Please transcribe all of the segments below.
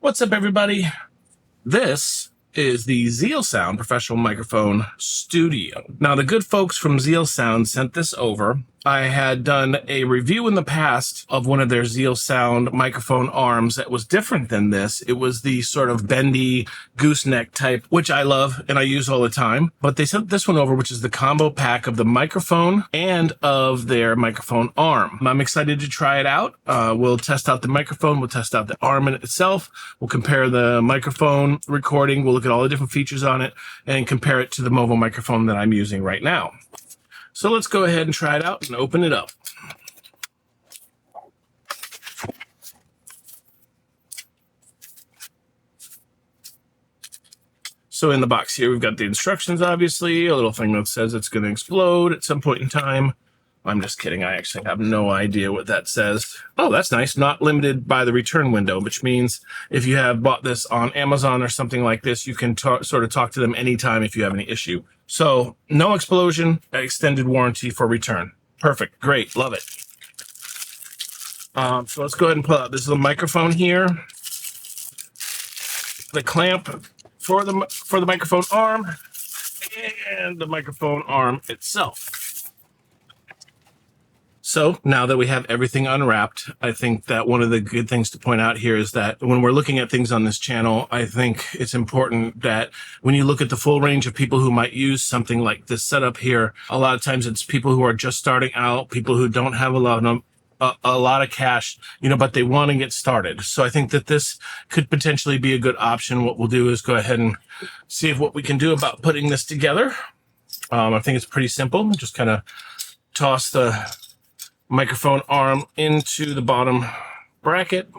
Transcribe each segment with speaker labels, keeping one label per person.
Speaker 1: What's up, everybody? This is the Zeal Sound Professional Microphone Studio. Now, the good folks from Zeal Sound sent this over. I had done a review in the past of one of their Zeal Sound microphone arms that was different than this. It was the sort of bendy gooseneck type, which I love and I use all the time. But they sent this one over, which is the combo pack of the microphone and of their microphone arm. I'm excited to try it out. We'll test out the microphone. We'll test out the arm in itself. We'll compare the microphone recording. We'll look at all the different features on it and compare it to the Movo microphone that I'm using right now. So let's go ahead and try it out and open it up. So in the box here, we've got the instructions, obviously, a little thing that says it's going to explode at some point in time. I'm just kidding. I actually have no idea what that says. Oh, that's nice. Not limited by the return window, which means if you have bought this on Amazon or something like this, you can sort of talk to them anytime if you have any issue. So no explosion, extended warranty for return. Perfect. Great. Love it. So let's go ahead and pull out. This is the microphone here. The clamp for the microphone arm and the microphone arm itself. So now that we have everything unwrapped, I think that one of the good things to point out here is that when we're looking at things on this channel, I think it's important that when you look at the full range of people who might use something like this setup here, a lot of times it's people who are just starting out, people who don't have a lot of cash, but they want to get started. So I think that this could potentially be a good option. What we'll do is go ahead and see what we can do about putting this together. I think it's pretty simple. Just kind of toss the microphone arm into the bottom bracket,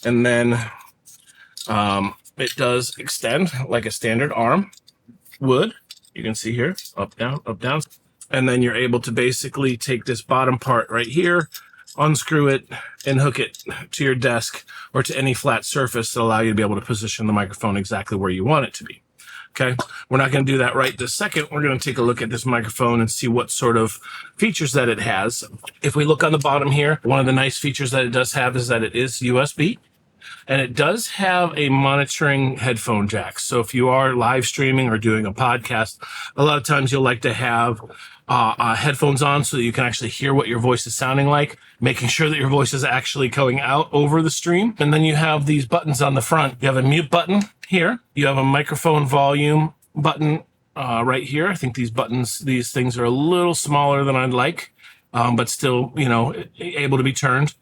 Speaker 1: and then it does extend like a standard arm would. You can see here, up, down. And then you're able to basically take this bottom part right here, unscrew it, and hook it to your desk or to any flat surface to allow you to be able to position the microphone exactly where you want it to be. Okay, we're not going to do that right this second. We're going to take a look at this microphone and see what sort of features that it has. If we look on the bottom here, one of the nice features that it does have is that it is USB. And it does have a monitoring headphone jack. So if you are live streaming or doing a podcast, a lot of times you'll like to have headphones on so that you can actually hear what your voice is sounding like, making sure that your voice is actually going out over the stream. And then you have these buttons on the front. You have a mute button here. You have a microphone volume button right here. I think these things are a little smaller than I'd like, but still, able to be turned.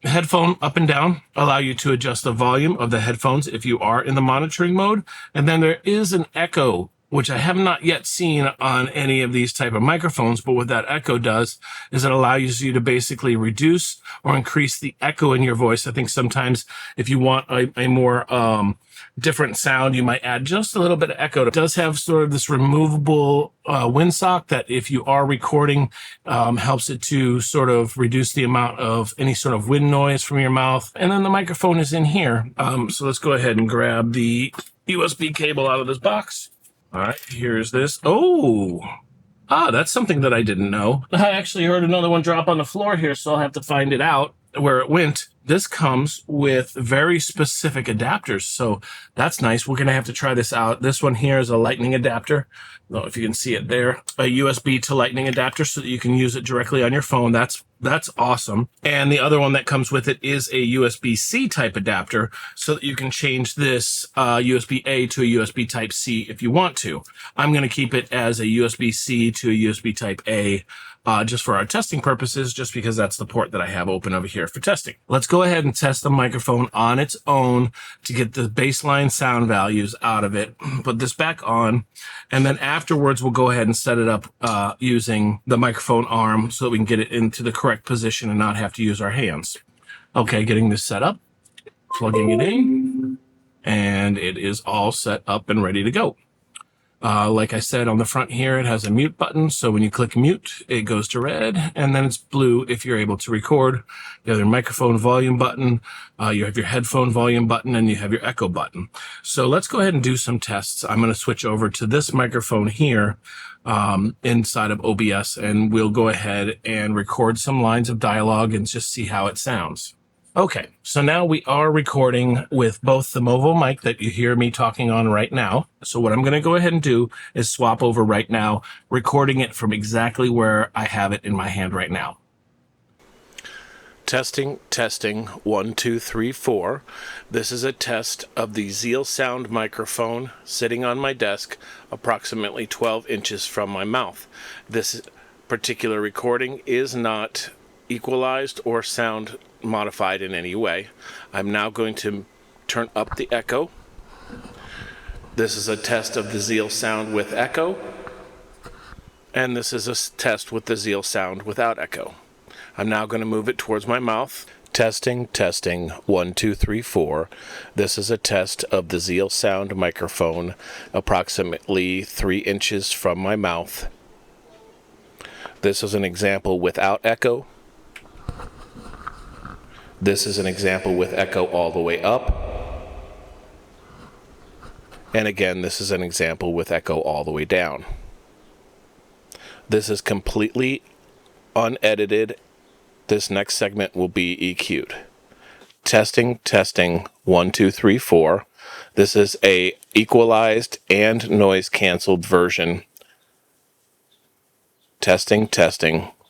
Speaker 1: Headphone up and down allow you to adjust the volume of the headphones if you are in the monitoring mode. And then there is an echo, which I have not yet seen on any of these type of microphones, but what that echo does is it allows you to basically reduce or increase the echo in your voice. I think sometimes if you want a more different sound, you might add just a little bit of echo. It does have sort of this removable windsock that if you are recording, helps it to sort of reduce the amount of any sort of wind noise from your mouth. And then the microphone is in here. So let's go ahead and grab the USB cable out of this box. All right, here's this. Oh, that's something that I didn't know. I actually heard another one drop on the floor here, so I'll have to find it out where it went. This comes with very specific adapters, so that's nice. We're going to have to try this out. This one here is a lightning adapter. I don't know if you can see it there. A USB to lightning adapter so that you can use it directly on your phone. That's awesome. And the other one that comes with it is a USB-C type adapter so that you can change this USB-A to a USB Type-C if you want to. I'm going to keep it as a USB-C to a USB Type-A just for our testing purposes, just because that's the port that I have open over here for testing. Let's go ahead and test the microphone on its own to get the baseline sound values out of it. Put this back on, and then afterwards we'll go ahead and set it up using the microphone arm so that we can get it into the correct position and not have to use our hands. Okay, getting this set up, plugging it in, and it is all set up and ready to go. Like I said, on the front here, it has a mute button. So when you click mute, it goes to red, and then it's blue if you're able to record. You have your microphone volume button, you have your headphone volume button, and you have your echo button. So let's go ahead and do some tests. I'm going to switch over to this microphone here inside of OBS, and we'll go ahead and record some lines of dialogue and just see how it sounds. Okay, so now we are recording with both the Movo mic that you hear me talking on right now. So what I'm going to go ahead and do is swap over right now, recording it from exactly where I have it in my hand right now. Testing, 1, 2, 3, 4. This is a test of the Zeal Sound microphone sitting on my desk, approximately 12 inches from my mouth. This particular recording is not equalized or sound modified in any way. I'm now going to turn up the echo. This is a test of the Zeal Sound with echo, and this is a test with the Zeal Sound without echo. I'm now going to move it towards my mouth. Testing, 1, 2, 3, 4. This is a test of the Zeal Sound microphone, approximately 3 inches from my mouth. This is an example without echo. This is an example with echo all the way up. And again, this is an example with echo all the way down. This is completely unedited. This next segment will be EQ'd. Testing, 1, 2, 3, 4. This is a equalized and noise canceled version. Testing,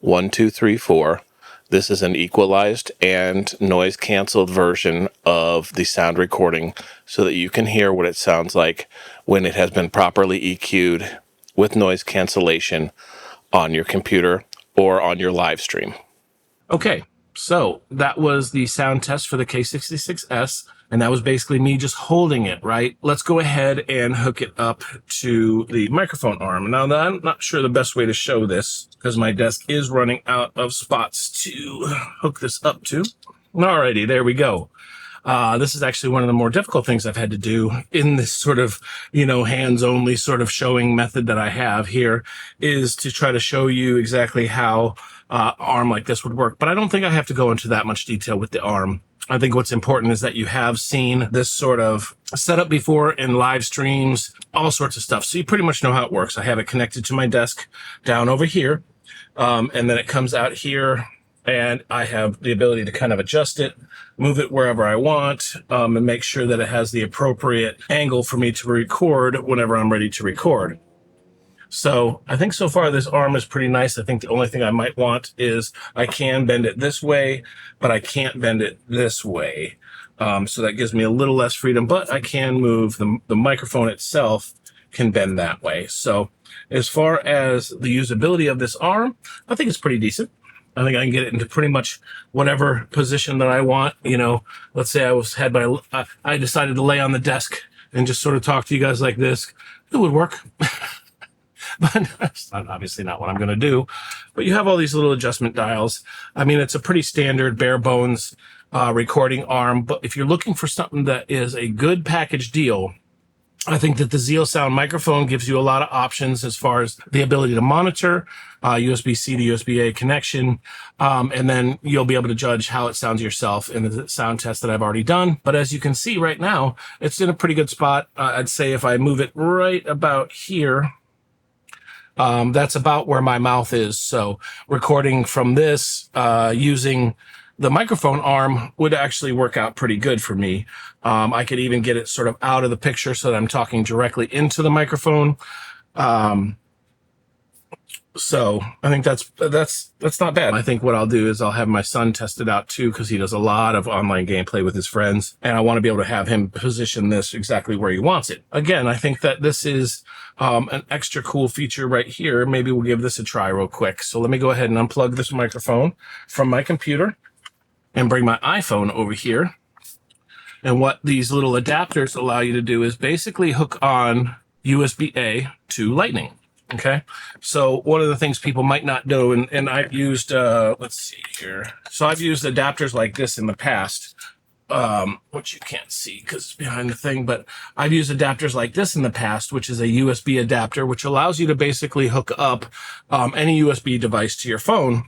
Speaker 1: 1, 2, 3, 4. This is an equalized and noise canceled version of the sound recording so that you can hear what it sounds like when it has been properly EQ'd with noise cancellation on your computer or on your live stream. Okay, so that was the sound test for the K66S, and that was basically me just holding it, right? Let's go ahead and hook it up to the microphone arm. Now, I'm not sure the best way to show this because my desk is running out of spots to hook this up to. Alrighty, there we go. This is actually one of the more difficult things I've had to do in this sort of, hands-only sort of showing method that I have here, is to try to show you exactly how arm like this would work. But I don't think I have to go into that much detail with the arm. I think what's important is that you have seen this sort of setup before in live streams, all sorts of stuff. So you pretty much know how it works. I have it connected to my desk down over here, and then it comes out here, and I have the ability to kind of adjust it, move it wherever I want, and make sure that it has the appropriate angle for me to record whenever I'm ready to record. So I think so far this arm is pretty nice. I think the only thing I might want is I can bend it this way, but I can't bend it this way. So that gives me a little less freedom, but I can move the microphone itself can bend that way. So as far as the usability of this arm, I think it's pretty decent. I think I can get it into pretty much whatever position that I want. Let's say I decided to lay on the desk and just sort of talk to you guys like this. It would work. But that's obviously not what I'm going to do. But you have all these little adjustment dials. I mean, it's a pretty standard bare bones recording arm. But if you're looking for something that is a good package deal, I think that the Zeal Sound microphone gives you a lot of options as far as the ability to monitor, USB-C to USB-A connection, and then you'll be able to judge how it sounds yourself in the sound test that I've already done. But as you can see right now, it's in a pretty good spot. I'd say if I move it right about here, that's about where my mouth is. So recording from this using the microphone arm would actually work out pretty good for me. I could even get it sort of out of the picture so that I'm talking directly into the microphone. So I think that's not bad. I think what I'll do is I'll have my son test it out too, because he does a lot of online gameplay with his friends, and I want to be able to have him position this exactly where he wants it. Again, I think that this is an extra cool feature right here. Maybe we'll give this a try real quick. So let me go ahead and unplug this microphone from my computer and bring my iPhone over here. And what these little adapters allow you to do is basically hook on USB-A to Lightning. Okay, so one of the things people might not know, and I've used, let's see here. So I've used adapters like this in the past, which you can't see because it's behind the thing, but I've used adapters like this in the past, which is a USB adapter, which allows you to basically hook up any USB device to your phone.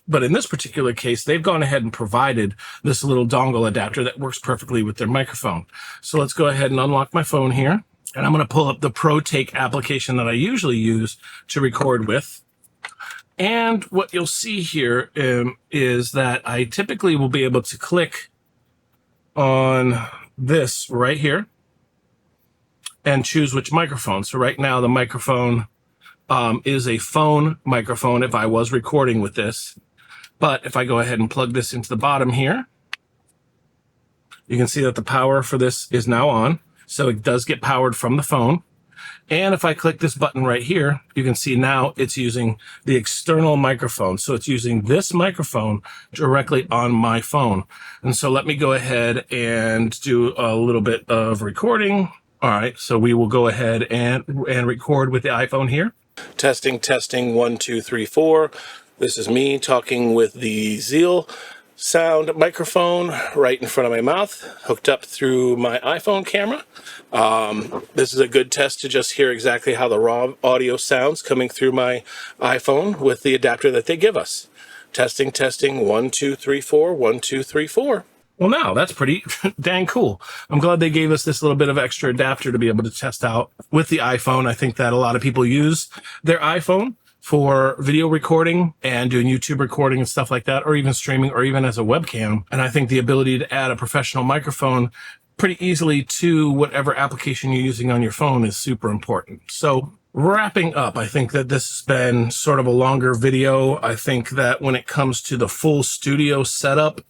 Speaker 1: But in this particular case, they've gone ahead and provided this little dongle adapter that works perfectly with their microphone. So let's go ahead and unlock my phone here. And I'm going to pull up the ProTake application that I usually use to record with. And what you'll see here is that I typically will be able to click on this right here and choose which microphone. So right now the microphone is a phone microphone if I was recording with this. But if I go ahead and plug this into the bottom here, you can see that the power for this is now on. So it does get powered from the phone. And if I click this button right here, you can see now it's using the external microphone. So it's using this microphone directly on my phone. And so let me go ahead and do a little bit of recording. All right, so we will go ahead and record with the iPhone here. Testing, 1, 2, 3, 4. This is me talking with the Zeal Sound microphone right in front of my mouth, hooked up through my iPhone camera. This is a good test to just hear exactly how the raw audio sounds coming through my iPhone with the adapter that they give us. Testing, 1, 2, 3, 4, 1, 2, 3, 4. Well, now that's pretty dang cool. I'm glad they gave us this little bit of extra adapter to be able to test out with the iPhone. I think that a lot of people use their iPhone for video recording and doing YouTube recording and stuff like that, or even streaming, or even as a webcam. And I think the ability to add a professional microphone pretty easily to whatever application you're using on your phone is super important. So wrapping up, I think that this has been sort of a longer video. I think that when it comes to the full studio setup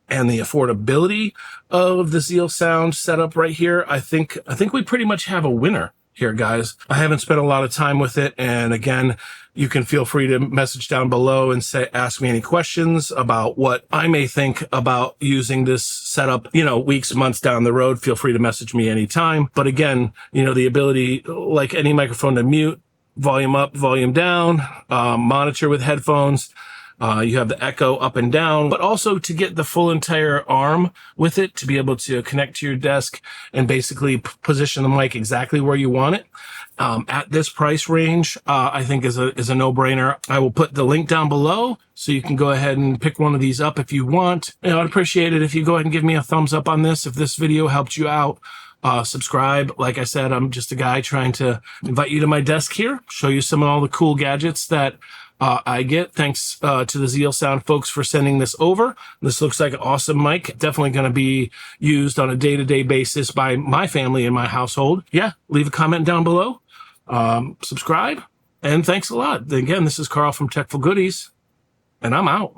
Speaker 1: and the affordability of the Zeal Sound setup right here, I think we pretty much have a winner here, guys. I haven't spent a lot of time with it. And again, you can feel free to message down below and ask me any questions about what I may think about using this setup, weeks, months down the road. Feel free to message me anytime. But again, the ability, like any microphone, to mute, volume up, volume down, monitor with headphones. You have the echo up and down, but also to get the full entire arm with it, to be able to connect to your desk and basically position the mic exactly where you want it. At this price range, I think is a no-brainer. I will put the link down below so you can go ahead and pick one of these up if you want. I'd appreciate it if you go ahead and give me a thumbs up on this. If this video helped you out, subscribe. Like I said, I'm just a guy trying to invite you to my desk here, show you some of all the cool gadgets that I get. Thanks to the Zeal Sound folks for sending this over. This looks like an awesome mic. Definitely going to be used on a day-to-day basis by my family and my household. Yeah, leave a comment down below. Subscribe. And thanks a lot. Again, this is Carl from Techful Goodies, and I'm out.